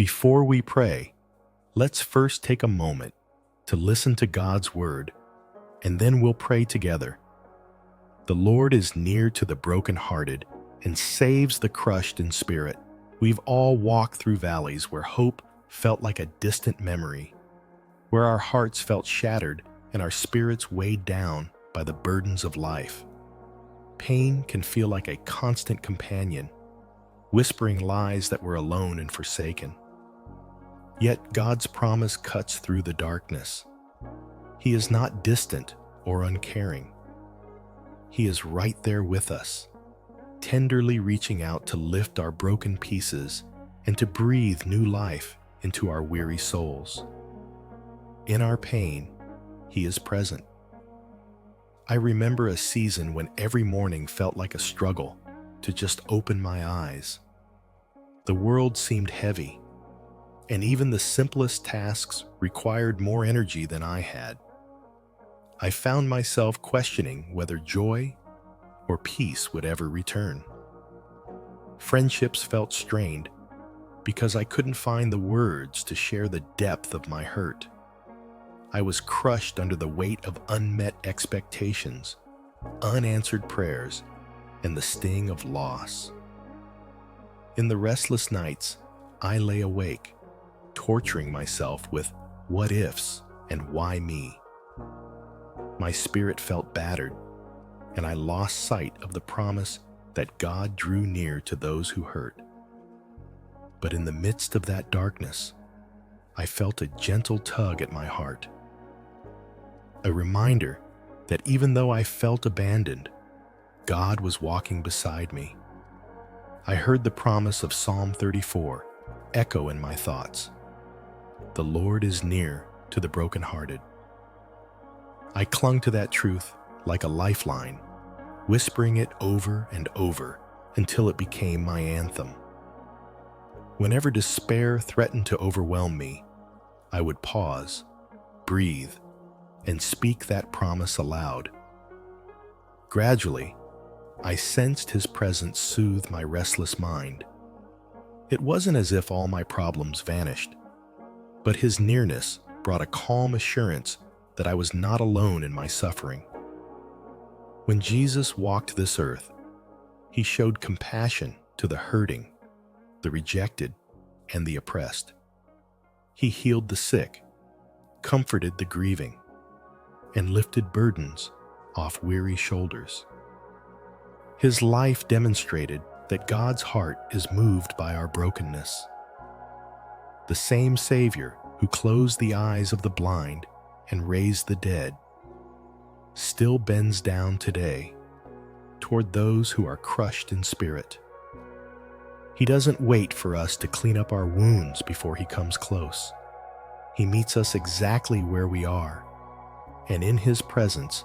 Before we pray, let's first take a moment to listen to God's word, and then we'll pray together. The Lord is near to the brokenhearted and saves the crushed in spirit. We've all walked through valleys where hope felt like a distant memory, where our hearts felt shattered and our spirits weighed down by the burdens of life. Pain can feel like a constant companion, whispering lies that we're alone and forsaken. Yet God's promise cuts through the darkness. He is not distant or uncaring. He is right there with us, tenderly reaching out to lift our broken pieces and to breathe new life into our weary souls. In our pain, He is present. I remember a season when every morning felt like a struggle to just open my eyes. The world seemed heavy, and even the simplest tasks required more energy than I had. I found myself questioning whether joy or peace would ever return. Friendships felt strained because I couldn't find the words to share the depth of my hurt. I was crushed under the weight of unmet expectations, unanswered prayers, and the sting of loss. In the restless nights, I lay awake, torturing myself with what ifs and why me. My spirit felt battered, and I lost sight of the promise that God drew near to those who hurt. But in the midst of that darkness, I felt a gentle tug at my heart, a reminder that even though I felt abandoned, God was walking beside me. I heard the promise of Psalm 34 echo in my thoughts. The Lord is near to the brokenhearted. I clung to that truth like a lifeline, whispering it over and over until it became my anthem. Whenever despair threatened to overwhelm me, I would pause, breathe, and speak that promise aloud. Gradually, I sensed His presence soothe my restless mind. It wasn't as if all my problems vanished, but His nearness brought a calm assurance that I was not alone in my suffering. When Jesus walked this earth, He showed compassion to the hurting, the rejected, and the oppressed. He healed the sick, comforted the grieving, and lifted burdens off weary shoulders. His life demonstrated that God's heart is moved by our brokenness. The same Savior who closed the eyes of the blind and raised the dead still bends down today toward those who are crushed in spirit. He doesn't wait for us to clean up our wounds before He comes close. He meets us exactly where we are, and in His presence,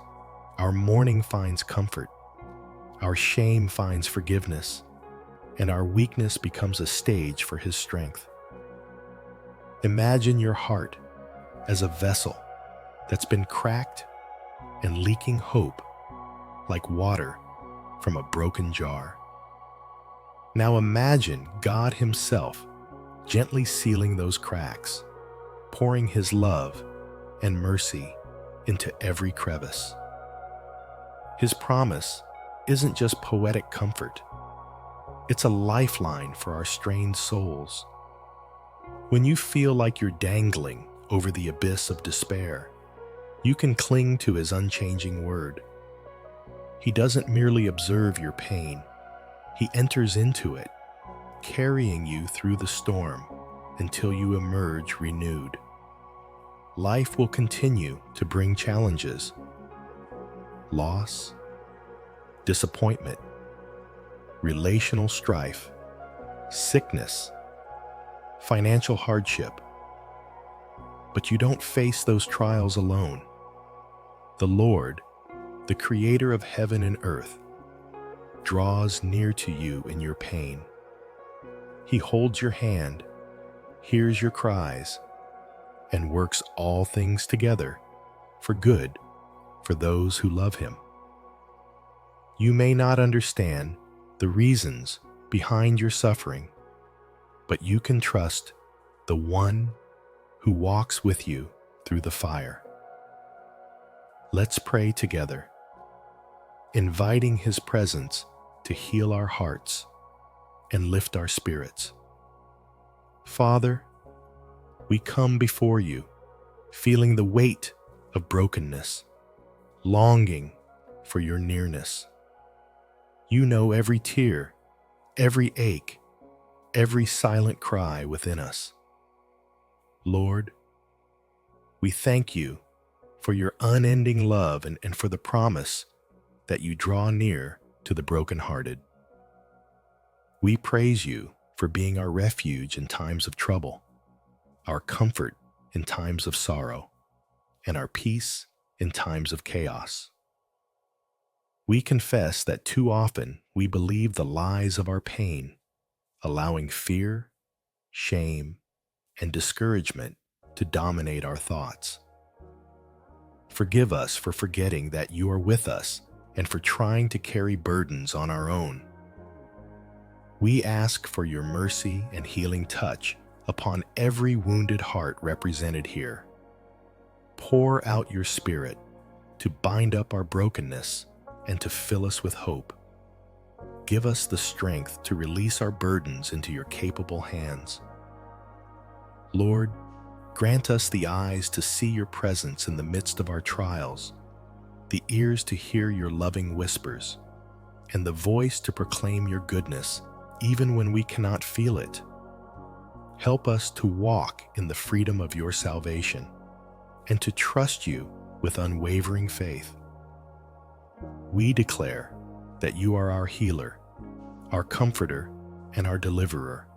our mourning finds comfort, our shame finds forgiveness, and our weakness becomes a stage for His strength. Imagine your heart as a vessel that's been cracked and leaking hope like water from a broken jar. Now imagine God Himself gently sealing those cracks, pouring His love and mercy into every crevice. His promise isn't just poetic comfort. It's a lifeline for our strained souls. When you feel like you're dangling over the abyss of despair, you can cling to His unchanging word. He doesn't merely observe your pain. He enters into it, carrying you through the storm until you emerge renewed. Life will continue to bring challenges, loss, disappointment, relational strife, sickness, financial hardship. But you don't face those trials alone. The Lord, the Creator of heaven and earth, draws near to you in your pain. He holds your hand, hears your cries, and works all things together for good for those who love Him. You may not understand the reasons behind your suffering, but you can trust the one who walks with you through the fire. Let's pray together, inviting His presence to heal our hearts and lift our spirits. Father, we come before you, feeling the weight of brokenness, longing for your nearness. You know every tear, every ache, every silent cry within us. Lord, we thank you for your unending love and for the promise that you draw near to the brokenhearted. We praise you for being our refuge in times of trouble, our comfort in times of sorrow, and our peace in times of chaos. We confess that too often we believe the lies of our pain, allowing fear, shame, and discouragement to dominate our thoughts. Forgive us for forgetting that you are with us and for trying to carry burdens on our own. We ask for your mercy and healing touch upon every wounded heart represented here. Pour out your Spirit to bind up our brokenness and to fill us with hope. Give us the strength to release our burdens into your capable hands. Lord, grant us the eyes to see your presence in the midst of our trials, the ears to hear your loving whispers, and the voice to proclaim your goodness even when we cannot feel it. Help us to walk in the freedom of your salvation and to trust you with unwavering faith. We declare that you are our healer, our comforter, and our deliverer.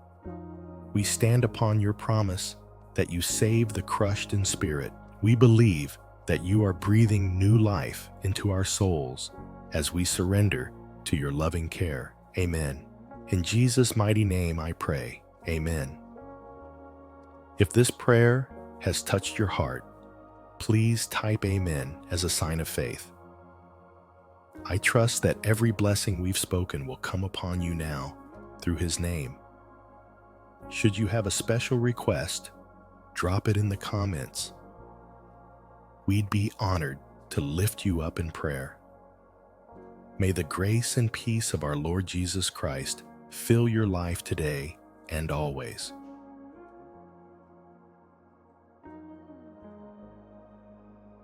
We stand upon your promise that you save the crushed in spirit. We believe that you are breathing new life into our souls as we surrender to your loving care. Amen. In Jesus' mighty name I pray. Amen. If this prayer has touched your heart, please type Amen as a sign of faith. I trust that every blessing we've spoken will come upon you now through His name. Should you have a special request, drop it in the comments. We'd be honored to lift you up in prayer. May the grace and peace of our Lord Jesus Christ fill your life today and always.